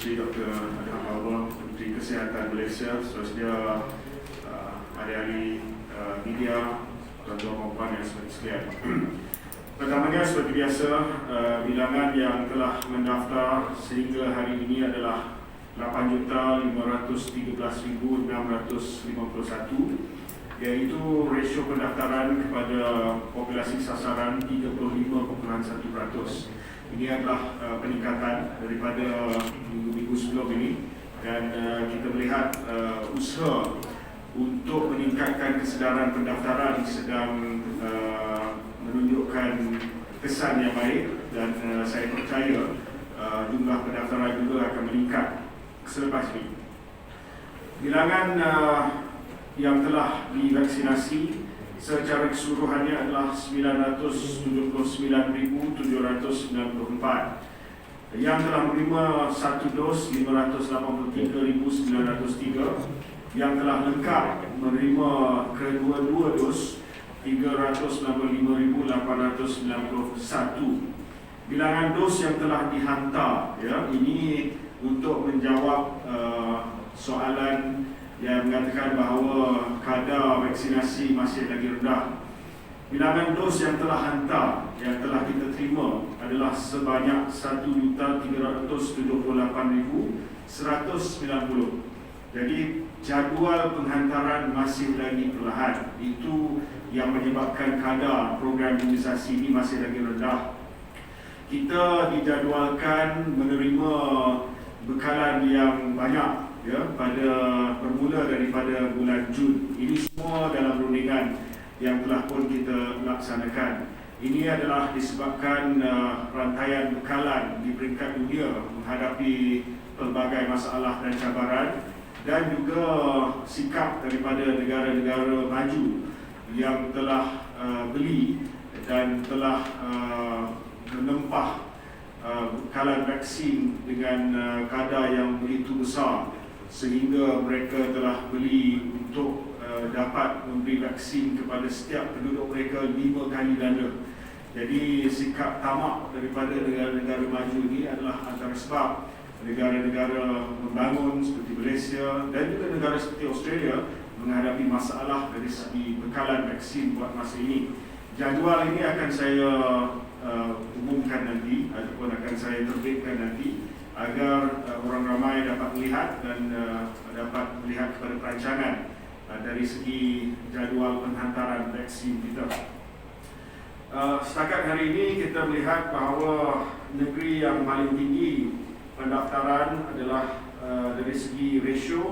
Sri Dr. Adham Bawang, Menteri Kesihatan Malaysia, seterusnya ahli-ahli media, tuan-tuan perempuan yang sekalian. Pertamanya, seperti biasa, bilangan yang telah mendaftar sehingga hari ini adalah 8,513,651, iaitu rasio pendaftaran kepada populasi sasaran 35.1%. Ini adalah peningkatan daripada minggu-minggu sebelum ini, dan kita melihat usaha untuk meningkatkan kesedaran pendaftaran sedang menunjukkan kesan yang baik, dan saya percaya jumlah pendaftaran juga akan meningkat selepas ini. Bilangan yang telah divaksinasi secara keseluruhannya adalah 979,794. Yang telah menerima satu dos 583,903. Yang telah lengkap menerima kedua-dua dos 365,891. Bilangan dos yang telah dihantar, ini untuk menjawab soalan yang mengatakan bahawa kadar vaksinasi masih lagi rendah. Bilangan dos yang telah hantar, yang telah kita terima adalah sebanyak 1,378,190. Jadi jadual penghantaran masih lagi perlahan. Itu yang menyebabkan kadar program imunisasi ini masih lagi rendah. Kita dijadualkan menerima bekalan yang banyak pada bermula daripada bulan Jun. Ini semua dalam rundingan yang telah pun kita laksanakan. Ini adalah disebabkan rantaian bekalan di peringkat dunia menghadapi pelbagai masalah dan cabaran, dan juga sikap daripada negara-negara maju yang telah beli dan telah menempah bekalan vaksin dengan kadar yang begitu besar, sehingga mereka telah beli untuk dapat memberi vaksin kepada setiap penduduk mereka 5 kali ganda. Jadi sikap tamak daripada negara-negara maju ini adalah antara sebab negara-negara membangun seperti Malaysia dan juga negara seperti Australia menghadapi masalah dari segi bekalan vaksin buat masa ini. Jadual ini akan saya umumkan nanti ataupun akan saya terbitkan nanti agar orang ramai dapat melihat dan dapat melihat kepada perancangan dari segi jadual penghantaran vaksin kita. Setakat hari ini kita melihat bahawa negeri yang paling tinggi pendaftaran adalah dari segi rasio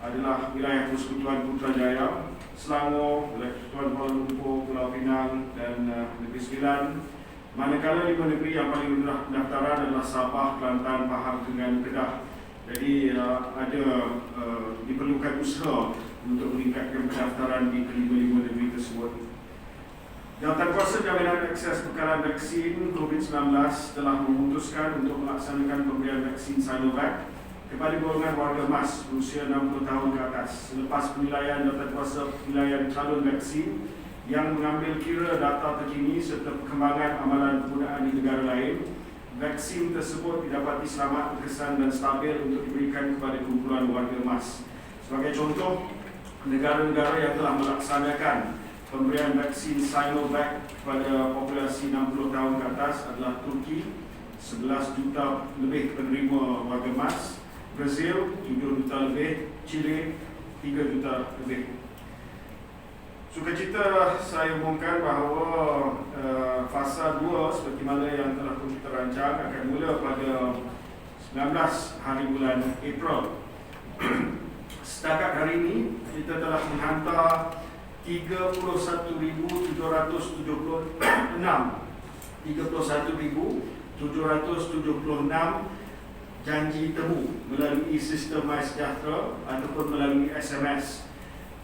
adalah wilayah Persekutuan Putrajaya, Selangor, wilayah Persekutuan Kuala Lumpur, Pulau Pinang dan Negeri Sembilan. Manakala 5 negeri yang paling rendah pendaftaran adalah Sabah, Kelantan, Pahang, Terengganu, Kedah. Jadi diperlukan usaha untuk meningkatkan pendaftaran di kelima-lima negeri tersebut. Jawatankuasa Jaminan Akses Bekalan Vaksin COVID-19 telah memutuskan untuk melaksanakan pemberian vaksin Sinovac kepada golongan warga emas berusia 60 tahun ke atas selepas penilaian Jawatankuasa penilaian calon vaksin yang mengambil kira data terkini serta perkembangan amalan penggunaan di negara lain. Vaksin tersebut didapati selamat, berkesan dan stabil untuk diberikan kepada kumpulan warga emas. Sebagai contoh, negara-negara yang telah melaksanakan pemberian vaksin Sinovac kepada populasi 60 tahun ke atas adalah Turki, 11 juta lebih penerima warga emas, Brazil, 7 juta lebih, Chile, 3 juta lebih. Sukacita saya umumkan bahawa fasa 2 seperti mana yang telah pun kita rancang akan mula pada 19 hari bulan April. Setakat hari ini kita telah menghantar 31,776 janji temu melalui sistem MySejahtera ataupun melalui SMS.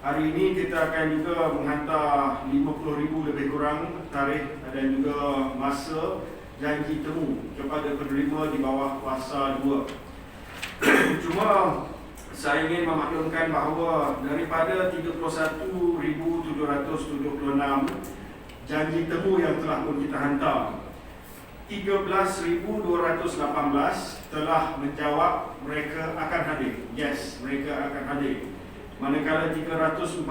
Hari ini kita akan juga menghantar 50,000 lebih kurang tarikh dan juga masa janji temu kepada penerima di bawah fasa 2. Cuma saya ingin memaklumkan bahawa daripada 31,776 janji temu yang telah pun kita hantar, 13,218 telah menjawab mereka akan hadir. Yes, mereka akan hadir. Manakala 343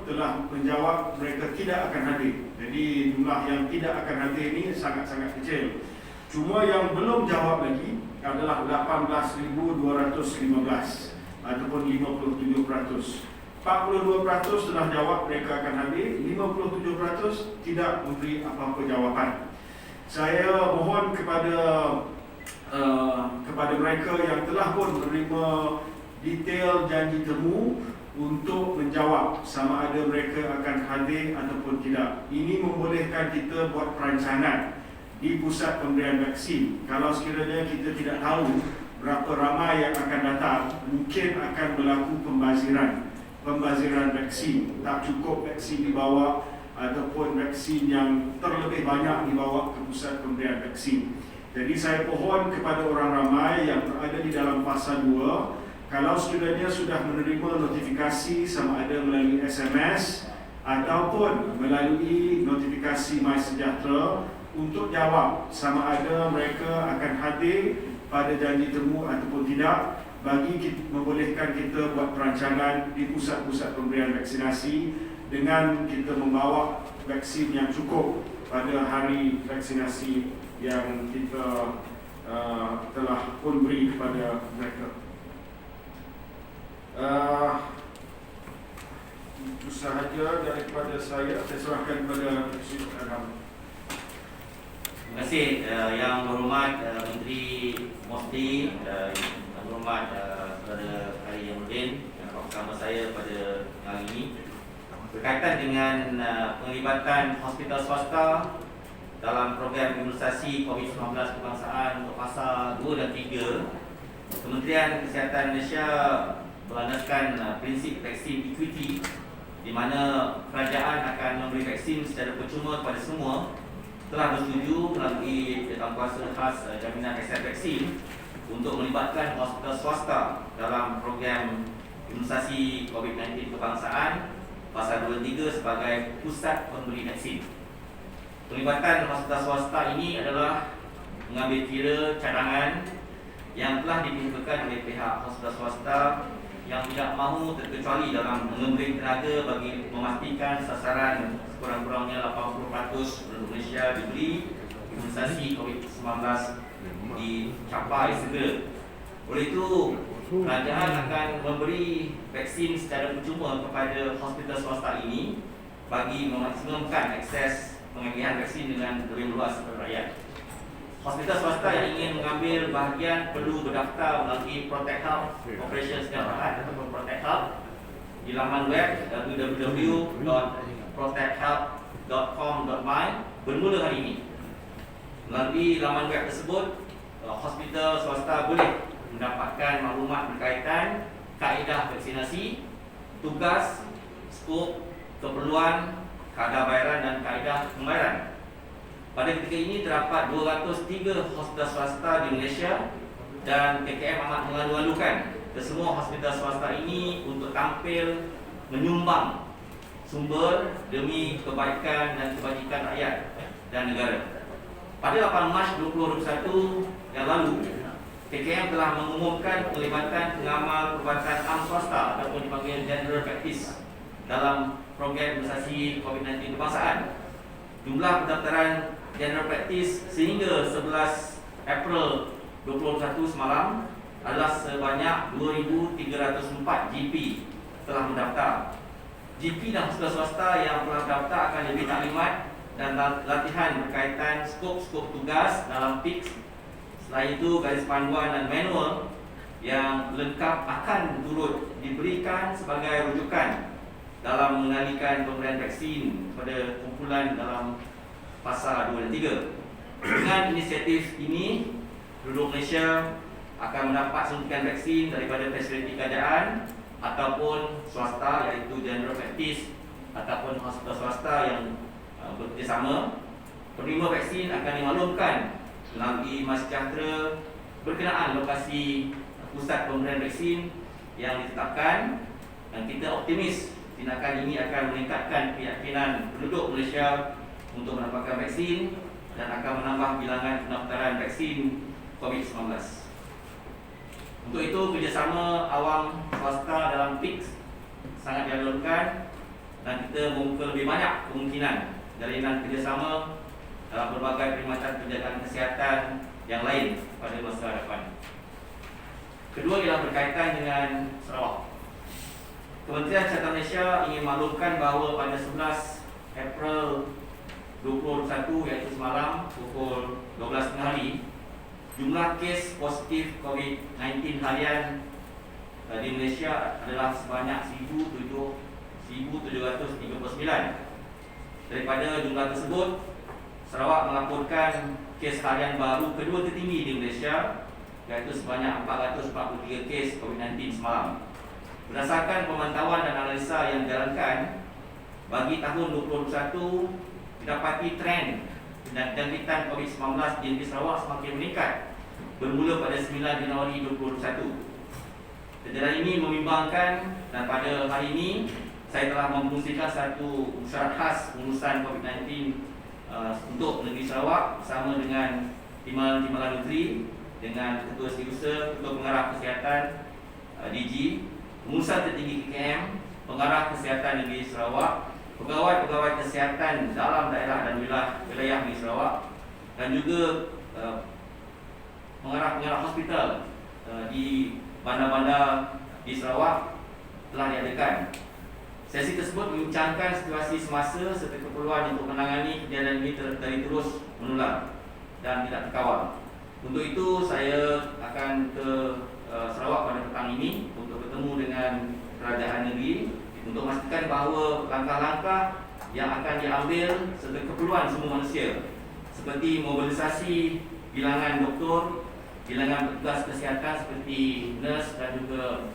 telah menjawab mereka tidak akan hadir. Jadi jumlah yang tidak akan hadir ini sangat-sangat kecil. Cuma yang belum jawab lagi adalah 18,215 ataupun 57%. 42% telah jawab mereka akan hadir, 57% tidak memberi apa-apa jawapan. Saya mohon kepada mereka yang telah pun menerima detail janji temu untuk menjawab sama ada mereka akan hadir ataupun tidak. Ini membolehkan kita buat perancangan di pusat pemberian vaksin. Kalau sekiranya kita tidak tahu berapa ramai yang akan datang, mungkin akan berlaku pembaziran vaksin. Tak cukup vaksin dibawa ataupun vaksin yang terlebih banyak dibawa ke pusat pemberian vaksin. Jadi saya pohon kepada orang ramai yang berada di dalam fasa 2, kalau sekiranya sudah menerima notifikasi sama ada melalui SMS ataupun melalui notifikasi MySejahtera untuk jawab sama ada mereka akan hadir pada janji temu ataupun tidak, bagi membolehkan kita buat perancangan di pusat-pusat pemberian vaksinasi dengan kita membawa vaksin yang cukup pada hari vaksinasi yang kita telah pun beri kepada mereka. Itu sahaja daripada saya. Saya serahkan kepada Syed Adam. Terima kasih Yang Berhormat Menteri Mufti, Yang Berhormat Saudara Hari Yamuddin yang bersama saya pada hari ini berkaitan dengan penglibatan hospital swasta dalam program imunisasi COVID-19 kebangsaan untuk fasa 2 dan 3. Kementerian Kesihatan Malaysia berlandaskan prinsip vaksin equity, di mana kerajaan akan memberi vaksin secara percuma kepada semua, telah bersetuju melalui Jawatankuasa Khas Jaminan Kesihatan Vaksin untuk melibatkan hospital swasta dalam program imunisasi COVID-19 kebangsaan fasa 2 dan 3 sebagai pusat pemberi vaksin. Pelibatan hospital swasta ini adalah mengambil kira cadangan yang telah ditimbulkan oleh pihak hospital swasta yang tidak mahu terkecuali dalam memberi tenaga bagi memastikan sasaran sekurang-kurangnya 80% penduduk Malaysia diberi imunisasi COVID-19 dicapai segera. Oleh itu, kerajaan akan memberi vaksin secara percuma kepada hospital swasta ini bagi memaksimumkan akses pengambilan vaksin dengan lebih luas kepada rakyat. Hospital swasta yang ingin mengambil bahagian perlu berdaftar melalui Protect Health Operation Kesejahteraan atau Protect Health di laman web www.protecthealth.com.my bermula hari ini. Melalui laman web tersebut, hospital swasta boleh mendapatkan maklumat berkaitan kaedah vaksinasi, tugas, skop, keperluan, kadar bayaran dan kaedah pembayaran. Pada ketika ini terdapat 203 hospital swasta di Malaysia dan KKM amat mengalu-alukan kesemua hospital swasta ini untuk tampil menyumbang sumber demi kebaikan dan kebajikan rakyat dan negara. Pada 8 Mac 2021 yang lalu, KKM telah mengumumkan penglibatan pengamal perubatan am swasta ataupun dipanggil general practice dalam program imunisasi COVID-19 kebangsaan. Jumlah pendaftaran general practice sehingga 11 April 2021 semalam adalah sebanyak 2,304 GP telah mendaftar. GP dan hospital swasta yang telah mendaftar akan diberi taklimat dan latihan berkaitan skop-skop tugas dalam PIKS. Selain itu, garis panduan dan manual yang lengkap akan turut diberikan sebagai rujukan dalam mengendalikan pemberian vaksin kepada kumpulan dalam fasa 2 dan 3. Dengan inisiatif ini, penduduk Malaysia akan mendapat suntikan vaksin daripada fasiliti kerajaan ataupun swasta, iaitu general practice ataupun hospital swasta yang bekerjasama. Penerima vaksin akan dimaklumkan melalui MySejahtera berkenaan lokasi pusat pemberian vaksin yang ditetapkan, dan kita optimis tindakan ini akan meningkatkan keyakinan penduduk Malaysia untuk mendapatkan vaksin dan akan menambah bilangan pendaftaran vaksin COVID-19. Untuk itu, kerjasama awam swasta dalam PIKS sangat diperlukan dan kita membuka lebih banyak kemungkinan jalinan kerjasama dalam berbagai perkhidmatan penjagaan kesihatan yang lain pada masa depan. Kedua ialah berkaitan dengan Sarawak. Kementerian Kesihatan Malaysia ingin maklumkan bahawa pada 11 April 2021 iaitu semalam pukul 12.30 hari, jumlah kes positif COVID-19 harian di Malaysia adalah sebanyak 1,739. Daripada jumlah tersebut, Sarawak melaporkan kes harian baru kedua tertinggi di Malaysia, iaitu sebanyak 443 kes COVID-19 semalam. Berdasarkan pemantauan dan analisa yang dijalankan, bagi tahun 2021 didapati tren jangkitan COVID-19 di negeri Sarawak semakin meningkat bermula pada 9 Januari 2021. Kejadian ini membimbangkan dan pada hari ini saya telah memfungsikan satu syarat khas pengurusan COVID-19 untuk negeri Sarawak bersama dengan Timbalan Negeri, dengan Ketua Setiausaha, Ketua Pengarah Kesihatan DG, pengurusan tertinggi KKM, Pengarah Kesihatan Negeri Sarawak, pegawai-pegawai kesihatan dalam daerah dan wilayah negeri Sarawak, dan juga pengarah-pengarah hospital di bandar-bandar di Sarawak telah diadakan. Sesi tersebut membincangkan situasi semasa serta keperluan untuk menangani kejadian ini terus menular dan tidak terkawal. Untuk itu saya akan ke Sarawak pada petang ini untuk bertemu dengan kerajaan negeri untuk memastikan bahawa langkah-langkah yang akan diambil serta keperluan semua manusia seperti mobilisasi bilangan doktor, bilangan petugas kesihatan seperti nurse dan juga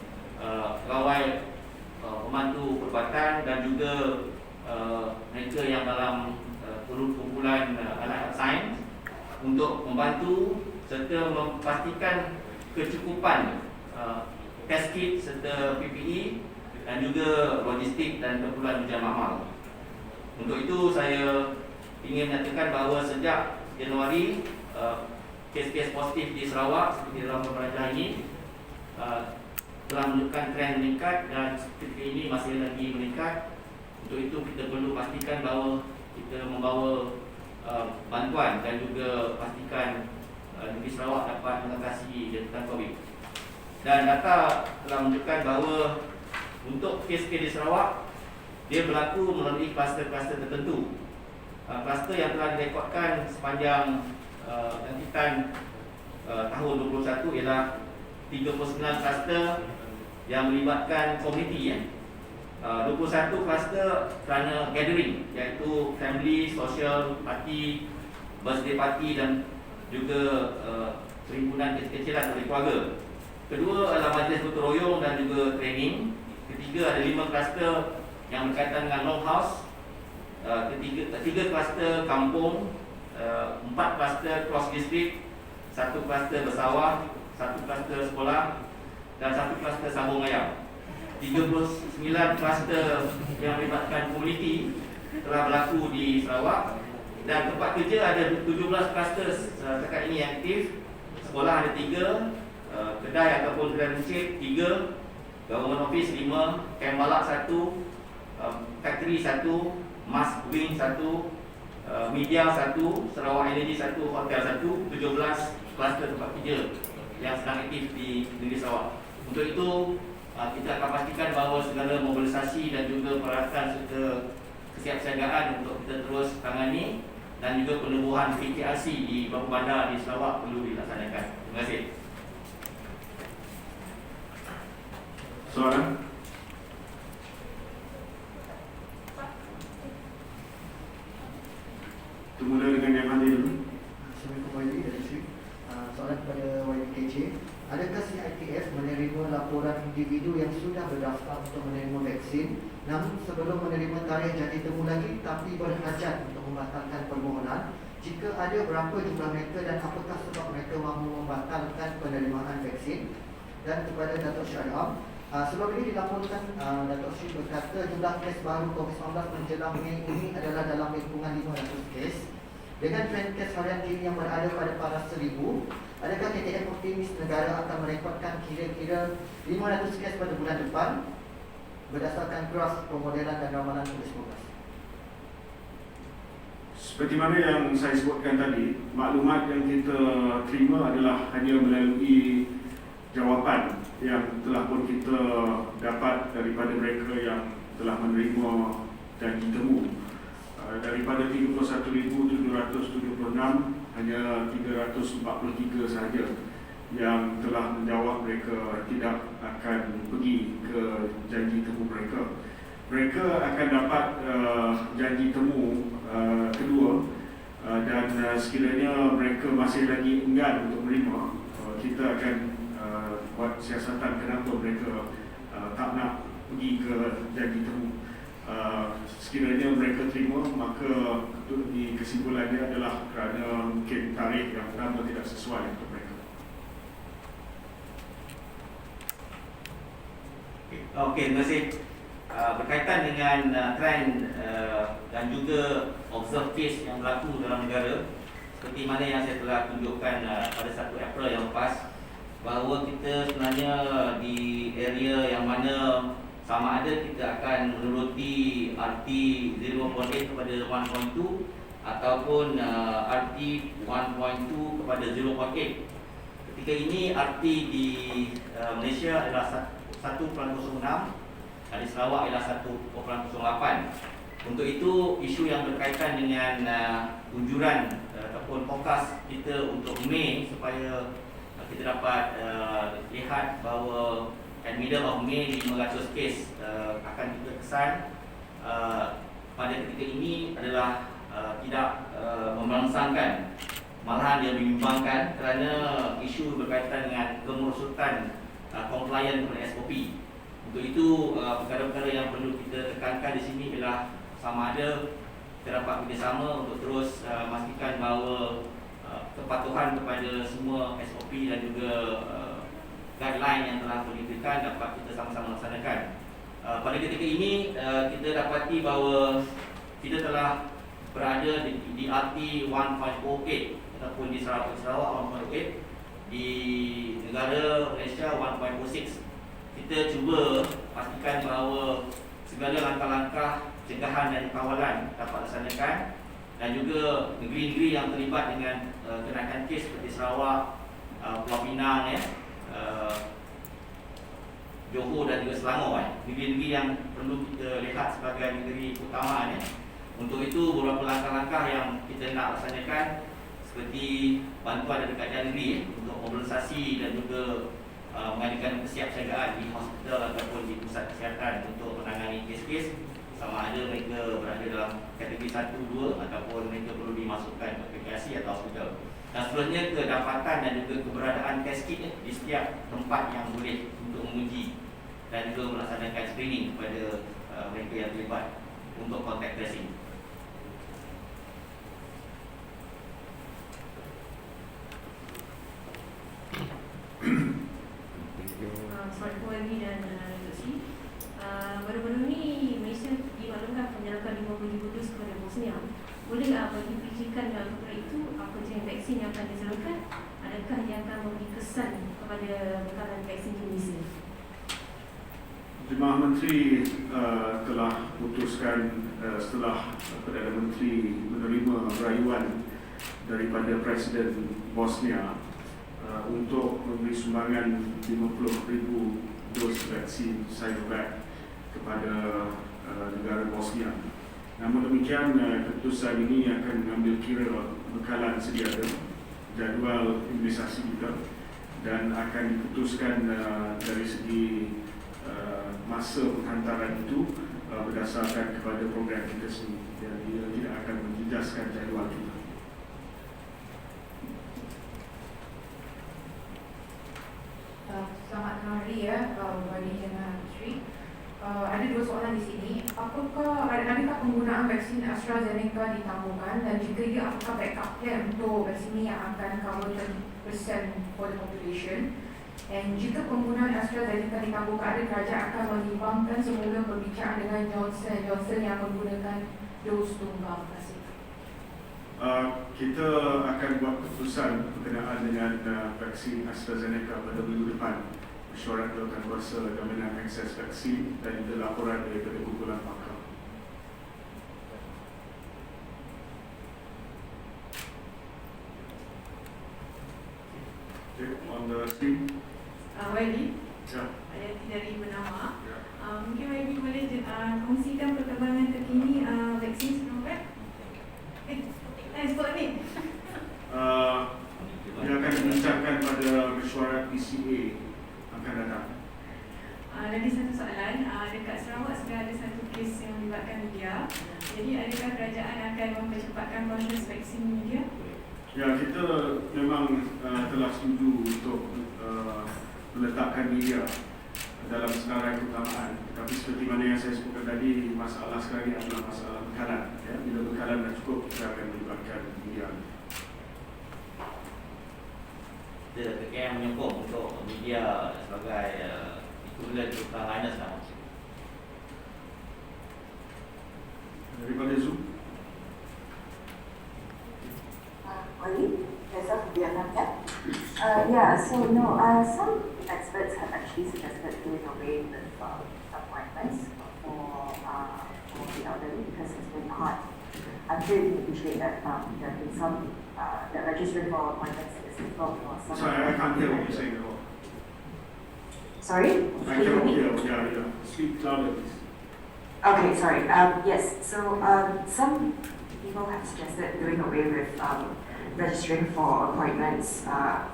pegawai pembantu perubatan dan juga mereka yang dalam kumpulan anak sains untuk membantu serta memastikan kecukupan test kit serta PPE dan juga logistik dan keperluan ujian amal. Untuk itu saya ingin menyatakan bahawa sejak Januari kes-kes positif di Sarawak seperti dalam beberapa ini telah menunjukkan tren meningkat dan seperti ini masih lagi meningkat. Untuk itu kita perlu pastikan bahawa kita membawa bantuan dan juga pastikan negeri Sarawak dapat mengatasi jangkitan COVID. Dan data telah menunjukkan bahawa untuk kes-kes di Sarawak dia berlaku melalui kluster-kluster tertentu. Kluster yang telah direkodkan sepanjang jangkitan tahun 2021 ialah 39 kluster yang melibatkan komuniti. 21 kluster kerana gathering, iaitu family, social party, birthday party dan juga perhimpunan kecil-kecilan oleh keluarga. Kedua adalah majlis gotong royong dan juga training. Ketiga ada 5 kluster yang berkaitan dengan long house. Ketiga kluster kampung, 4 kluster cross district, 1 kluster bersawah, 1 kluster sekolah dan 1 kluster sambung ayam. 39 kluster yang melibatkan komuniti telah berlaku di Sarawak, dan tempat kerja ada 17 kluster setakat ini yang aktif. Sekolah ada 3, kedai ataupun kedai masjid 3, government office 5, camp balak 1, factory 1, mass wing 1, media 1, Sarawak Energy 1, hotel 1, 17 kluster tempat kerja yang sedang aktif di negeri Sarawak. Untuk itu kita akan pastikan bahawa segala mobilisasi dan juga peralatan serta kesiapsiagaan untuk kita terus tangani dan juga penubuhan PKRC di beberapa bandar di Sarawak perlu dilaksanakan. Terima kasih. Soalan? Mula dengan yang hadir dulu. Assalamualaikum YB dari Sri. Soalan kepada YBKJ. Adakah CITF menerima laporan individu yang sudah berdaftar untuk menerima vaksin, namun sebelum menerima tarikh jadi temu lagi tapi berhajat untuk membatalkan permohonan? Jika ada, berapa jumlah mereka dan apakah sebab mereka mahu membatalkan penerimaan vaksin? Dan kepada Datuk Syed Am, sebelum ini dilaporkan Datuk Syed berkata jumlah kes baru COVID-19 menjelang Mei ini adalah dalam lingkungan 500 kes. Dengan trend kes harian kini yang berada pada paras 1000, adakah KTM optimis negara akan merekodkan kira-kira 500 kes pada bulan depan berdasarkan graf pemodelan dan ramalan polis fokus? Seperti mana yang saya sebutkan tadi, maklumat yang kita terima adalah hanya melalui jawapan yang telah pun kita dapat daripada mereka yang telah menerima janji temu. Daripada 31,776, hanya 343 sahaja yang telah menjawab mereka tidak akan pergi ke janji temu mereka. Mereka akan dapat janji temu kedua, dan sekiranya mereka masih lagi enggan untuk menerima, kita akan buat siasatan kenapa mereka tak nak pergi ke janji temu. Sekiranya mereka terima, maka di kesimpulannya adalah kerana mungkin tarikh yang pertama tidak sesuai untuk mereka. Okey, terima kasih. Berkaitan dengan trend dan juga observe case yang berlaku dalam negara, seperti mana yang saya telah tunjukkan pada 1 April yang lepas, bahawa kita sebenarnya di area yang mana sama ada kita akan menuruti RT 0.8 kepada 1.2 ataupun RT 1.2 kepada 0.8. Ketika ini RT di Malaysia adalah 1.06, di Sarawak adalah 1.08. Untuk itu, isu yang berkaitan dengan unjuran ataupun fokus kita untuk Mei, supaya kita dapat lihat bahawa at middle of May 500 kes akan kita kesan pada ketika ini adalah tidak merangsangkan, malahan dia membimbangkan kerana isu berkaitan dengan kemerosotan compliance kepada SOP. Untuk itu, perkara-perkara yang perlu kita tekankan di sini ialah sama ada kita dapat bekerjasama untuk terus memastikan bahawa kepatuhan kepada semua SOP dan juga guideline yang telah diberikan dapat kita sama-sama laksanakan. Pada ketika ini, kita dapati bahawa kita telah berada di RT 1.08 ataupun di Sarawak 1.08, di negara Malaysia 1.06. Kita cuba pastikan bahawa segala langkah-langkah pencegahan dan kawalan dapat dilaksanakan, dan juga negeri-negeri yang terlibat dengan kenaikan kes seperti Sarawak, Pulau Pinang, Johor dan juga Selangor, negeri-negeri yang perlu kita lihat sebagai negeri utama. Untuk itu, beberapa langkah-langkah yang kita nak laksanakan seperti bantuan dari kerajaan negeri untuk mobilisasi dan juga mengadakan kesiapsiagaan di hospital ataupun di pusat kesihatan untuk menangani kes-kes, sama ada mereka berada dalam kategori 1, 2 ataupun mereka perlu dimasukkan ke PKC atau hospital. Dan seterusnya, kedapatan dan juga keberadaan test kit di setiap tempat yang boleh untuk menguji dan juga melaksanakan screening kepada mereka yang terlibat untuk contact tracing. Assalamualaikum Wali dan Dr. C. Baru-baru ini Malaysia dimaklumkan penyerahan 50,000 dos kepada Bosnia. Boleh bagi perincikan dalam perkara itu, apa jenis vaksin yang akan disalurkan? Adakah yang akan memberi kesan kepada bekalan vaksin di Malaysia? Jemaah Menteri telah putuskan setelah Perdana Menteri menerima rayuan daripada Presiden Bosnia untuk memberi sumbangan 50,000 dos vaksin Sinovac kepada negara Bosnia. Namun demikian, keputusan ini akan mengambil kira bekalan sedia ada, jadual imunisasi kita, dan akan diputuskan dari segi masa penghantaran itu berdasarkan kepada program kita sendiri. Jadi dia tidak akan menjejaskan jadual kita. Selamat hari Wali dan Sri. Ada dua soalan di sini. Adakah penggunaan vaksin AstraZeneca ditangguhkan, dan jika ya, apakah backup plan untuk vaksin ini yang akan cover 20% for the population? Dan jika penggunaan AstraZeneca ditangguhkan, ada kerajaan akan menyimpangkan semula perbicaraan dengan Johnson & Johnson yang menggunakan dos tunggal? Terima kasih. Kita akan buat keputusan berkenaan dengan vaksin AstraZeneca pada minggu depan. Mesyuarat Jawatankuasa Jaminan Akses Vaksin dan juga laporan daripada kumpulan pakar. Okay, on the screen. Wendy, Ya. Ayati dari Bernama. Ya. Mungkin Wendy boleh kongsikan perkembangan terkini vaksin Sinovac? Sputnik. Dia akan dibincangkan pada mesyuarat PCA akan datang. Lagi satu soalan, dekat Sarawak sudah ada satu kes yang melibatkan media. Jadi adakah kerajaan akan mempercepatkan proses vaksin media? Ya, kita memang telah setuju untuk meletakkan media dalam senarai keutamaan. Tapi seperti mana yang saya sebutkan tadi, masalah sekarang ini adalah masalah bekalan. Ya. Bila bekalan dah cukup, kita akan melibatkan media. Kita PKM menyokong untuk media sebagai ikutan frontliners lah. Daripada Zoom. Yeah, so no, some experts have actually suggested doing away with appointments for the elderly because it's been hard. I'm sure you appreciate that there have been some that registering for appointments is difficult for some. Sorry, I can't hear what you're saying at all. Sorry? I cannot hear. Yeah. Speak louder, please. Okay, sorry. Yes, so some people have suggested doing away with registering for appointments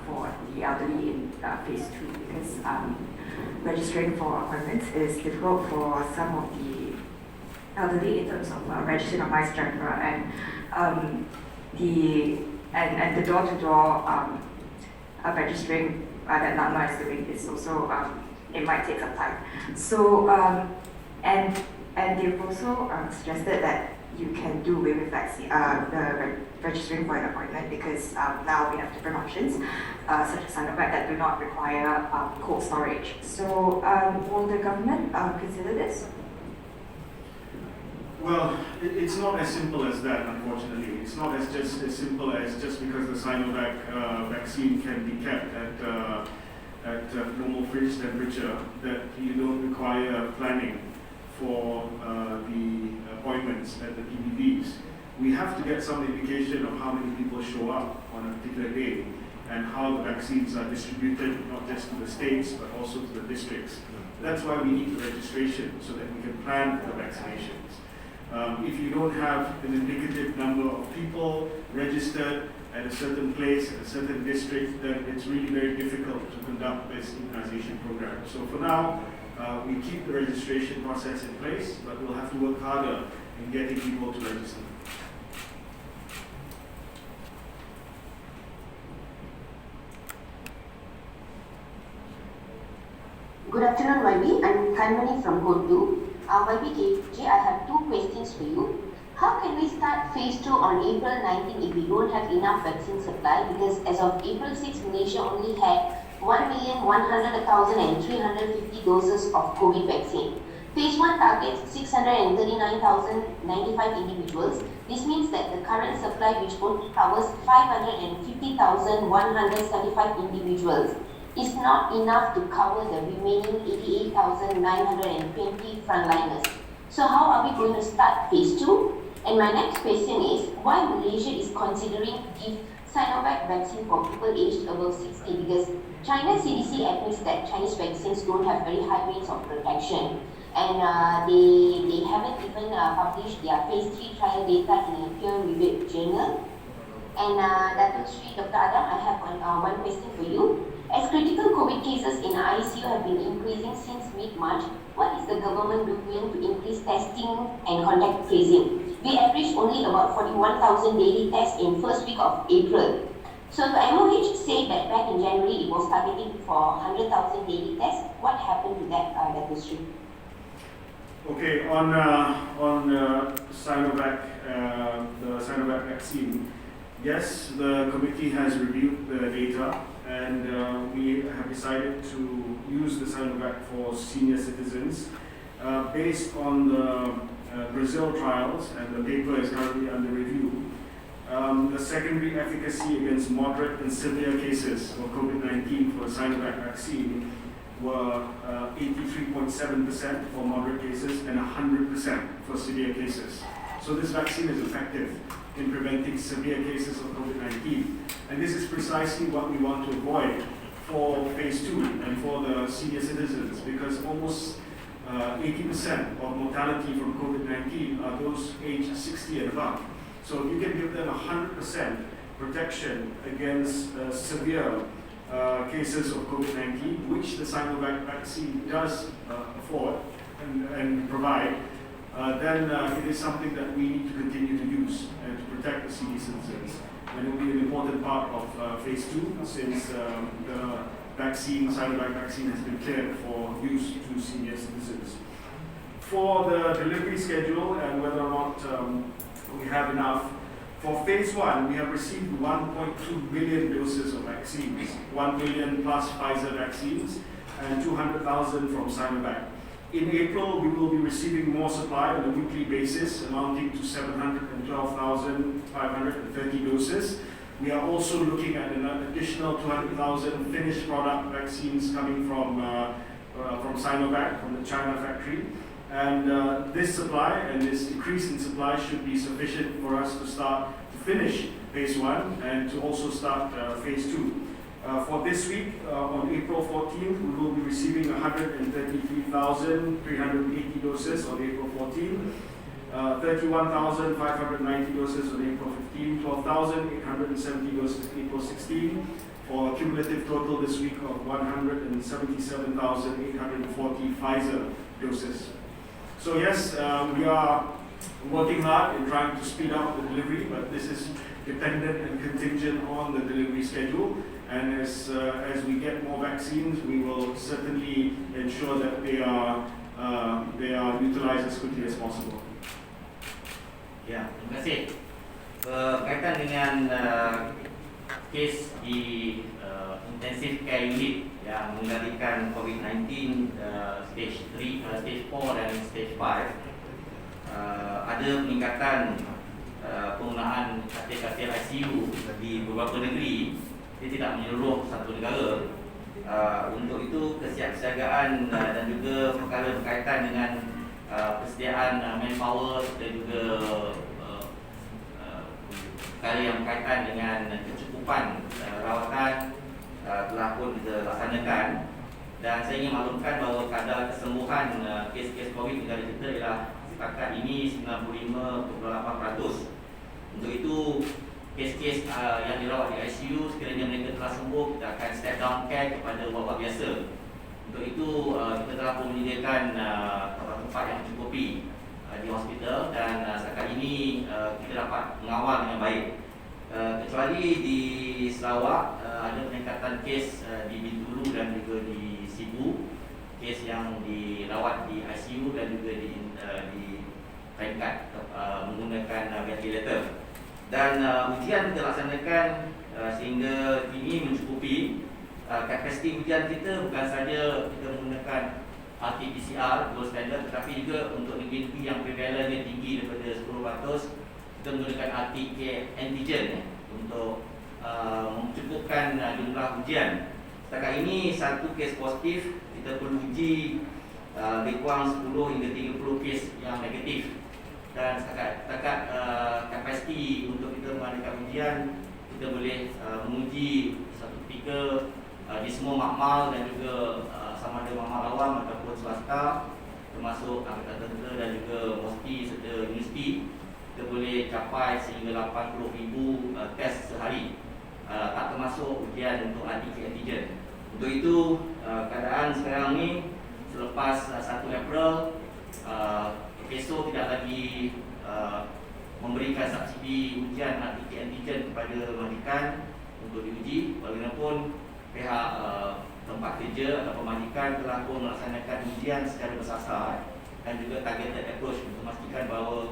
for the elderly in phase 2 because registering for appointments is difficult for some of the elderly in terms of registering on MyStrength and the door-to-door registering that Lama is doing is also it might take some time. So and they've also suggested that you can do away with registering for an appointment because now we have different options such as Sinovac that do not require cold storage. So will the government consider this? Well, it's not as simple as that, unfortunately. It's not as simple as just because the Sinovac vaccine can be kept at normal fridge temperature that you don't require planning for the appointments at the PBBs. We have to get some indication of how many people show up on a particular day and how the vaccines are distributed, not just to the states but also to the districts. That's why we need the registration so that we can plan for the vaccinations. If you don't have an indicative number of people registered at a certain place, at a certain district, then it's really very difficult to conduct this immunization program. So for now, we keep the registration process in place, but we'll have to work harder in getting people to register. Good afternoon, YB. I'm Kanmani from Gondu. YB, I have two questions for you. How can we start phase 2 on April 19 if we don't have enough vaccine supply? Because as of April 6, Malaysia only had 1,100,350 doses of COVID vaccine. Phase 1 targets 639,095 individuals. This means that the current supply, which only covers 550,175 individuals, is not enough to cover the remaining 88,920 frontliners. So how are we going to start phase 2? And my next question is, why Malaysia is considering to give Sinovac vaccine for people aged above 60? Because China CDC admits that Chinese vaccines don't have very high rates of protection. And they haven't even published their phase 3 trial data in a peer-reviewed journal. And Dr. Adam, I have one question for you. As critical COVID cases in ICU have been increasing since mid-March, what is the government doing to increase testing and contact tracing? We averaged only about 41,000 daily tests in first week of April. So the MOH said that back in January it was targeting for 100,000 daily tests. What happened to that, Dr. Sri? Okay, on Sinovac, the Sinovac vaccine, yes, the committee has reviewed the data and we have decided to use the Sinovac for senior citizens based on the Brazil trials, and the paper is currently under review. the secondary efficacy against moderate and severe cases of COVID-19 for the Sinovac vaccine were 83.7% for moderate cases and 100% for severe cases. So this vaccine is effective in preventing severe cases of COVID-19. And this is precisely what we want to avoid for phase 2 and for the senior citizens, because almost 80% of mortality from COVID-19 are those aged 60 and above. So if you can give them 100% protection against severe cases of COVID-19, which the Sinovac vaccine does afford and provide, then it is something that we need to continue to use and to protect the senior citizens. And it will be an important part of phase 2, since the vaccine, Sinovac vaccine, has been cleared for use to senior citizens. For the delivery schedule and whether or not we have enough, for phase 1, we have received 1.2 million doses of vaccines, 1 million plus Pfizer vaccines, and 200,000 from Sinovac. In April, we will be receiving more supply on a weekly basis, amounting to 712,530 doses. We are also looking at an additional 200,000 finished product vaccines coming from Sinovac, from the China factory. And this supply and this increase in supply should be sufficient for us to finish phase 1 and to also start phase 2. For this week, on April 14th, we will be receiving 133,380 doses on April 14th, 31,590 doses on April 15th, 12,870 doses April 16th, for a cumulative total this week of 177,840 Pfizer doses. So yes, we are working hard in trying to speed up the delivery, but this is dependent and contingent on the delivery schedule. And as we get more vaccines, we will certainly ensure that they are utilized as quickly as possible. Ya, terima kasih. Berkaitan dengan kes di intensive care unit yang mengendalikan COVID-19 stage 3, stage 4 dan stage 5, ada peningkatan penggunaan katil-katil ICU di beberapa negeri. Dia tidak menyeluruh satu negara. Untuk itu, kesiapsiagaan dan juga perkara berkaitan dengan persediaan manpower dan juga perkara yang berkaitan dengan kecukupan rawatan telah pun dilaksanakan. Dan saya ingin maklumkan bahawa kadar kesembuhan kes-kes COVID di negara kita ialah setakat ini 95.8%. Untuk itu, kes-kes yang dirawat di ICU, sekiranya mereka telah sembuh, kita akan step down care kepada wabak biasa. Untuk itu, kita telah pun menyediakan tempat-tempat yang mencukupi di hospital, dan setakat ini kita dapat mengawal dengan baik. Kecuali di Sarawak, ada peningkatan kes di Bintulu dan juga di Sibu, kes yang dirawat di ICU dan juga di peringkat menggunakan ventilator. Dan ujian kita laksanakan sehingga ini mencukupi. Kapasiti ujian kita bukan saja kita menggunakan RT-PCR gold standard, tetapi juga untuk negeri-negeri yang prevalennya tinggi daripada 10%, kita menggunakan RT-antigen untuk mencukupkan jumlah ujian. Setakat ini satu kes positif, kita perlu uji lebih kurang 10 hingga 30 kes yang negatif. Dan setakat kapasiti untuk kita mengadakan ujian, kita boleh menguji satu ketika di semua makmal dan juga sama ada makmal awam ataupun swasta, termasuk angkatan tentera dan juga MOSTI serta universiti. Kita boleh capai sehingga 80,000 test sehari, tak termasuk ujian untuk antigen. Untuk itu, keadaan sekarang ni selepas 1 April, PESO tidak lagi memberikan subsidi ujian antigen kepada majikan untuk diuji. Bagaimanapun pihak tempat kerja atau pemajikan telah pun melaksanakan ujian secara bersasar dan juga targeted approach untuk memastikan bahawa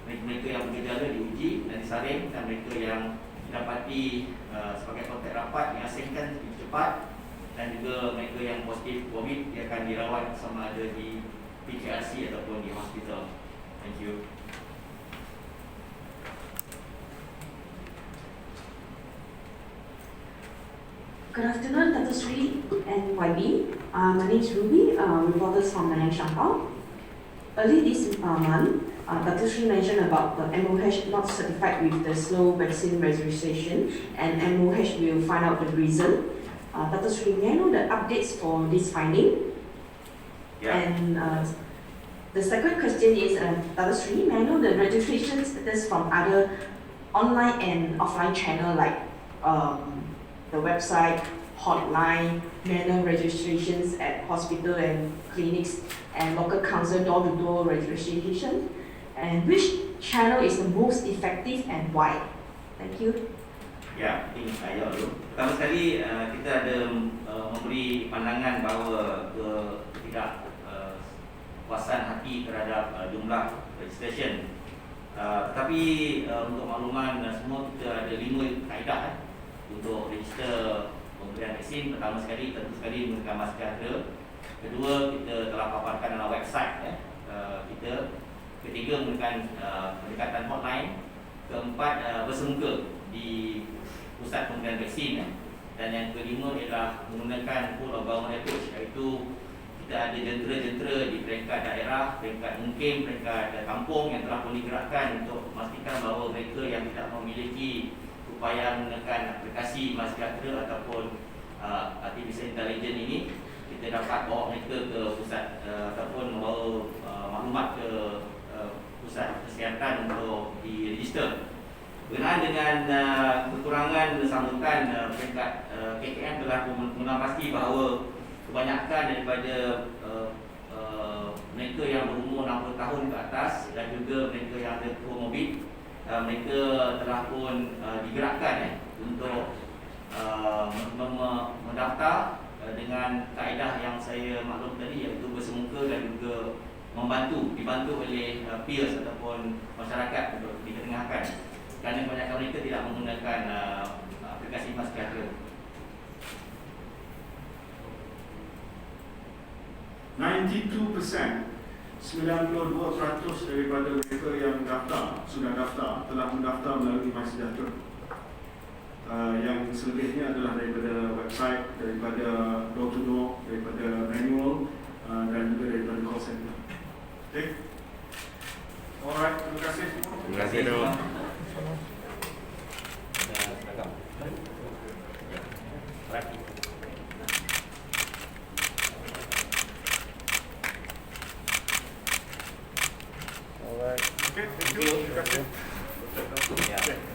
mereka yang bergejala diuji dan disaring, dan mereka yang didapati sebagai kontak rapat diasingkan lebih cepat, dan juga mereka yang positif COVID dia akan dirawat sama ada di PKRC ataupun di hospital. Thank you. Good afternoon, Dr. Sri and YB. My name is Ruby, reporters from Nanyang Shampau. Early this month, Dr. Sri mentioned about the MOH not certified with the slow vaccine registration, and MOH will find out the reason. Dr. Sri, may I know the updates for this finding? Yeah. And the second question is, Dr. Sri, may I know the registration status from other online and offline channel like the website, hotline, manual registrations at hospital and clinics, and local council door-to-door registration? And which channel is the most effective and why? Thank you. Ya, ini saya dulu. Pertama sekali kita ada memberi pandangan bahawa tidak puasan hati terhadap jumlah registration. Tetapi untuk makluman semua, kita ada 5 kaedah untuk register pemberian vaksin. Pertama sekali, tentu sekali menggunakan masejahtera. Kedua, kita telah paparkan dalam website kita. Ketiga, menggunakan pendekatan hotline. Keempat, bersemuka di pusat pemberian vaksin. Dan yang kelima ialah menggunakan full of government approach, iaitu kita ada jentera-jentera di peringkat daerah, peringkat mukim, peringkat kampung yang telah pun digerakkan untuk memastikan bahawa mereka yang tidak memiliki upaya menggunakan aplikasi masejahtera ataupun artificial intelligence ini, kita dapat bawa mereka ke pusat ataupun membawa maklumat ke pusat kesihatan untuk diregister. Berkenaan dengan kekurangan sambutan, peringkat KKM telah mengamati bahawa kebanyakan daripada mereka yang berumur 60 tahun ke atas dan juga mereka yang ada komorbid, mereka telah pun digerakkan untuk mendaftar dengan kaedah yang saya maklum tadi, iaitu bersemuka dan juga dibantu oleh peers ataupun masyarakat untuk diketengahkan, kerana kebanyakan mereka tidak menggunakan aplikasi masejahtera. 92% daripada mereka yang sudah daftar telah mendaftar melalui masejahtera. Yang selebihnya adalah daripada website, daripada door to door, daripada manual, dan juga daripada call center. Okay. Alright, terima kasih semua. Terima kasih semua. Okay, thank you. Terima kasih.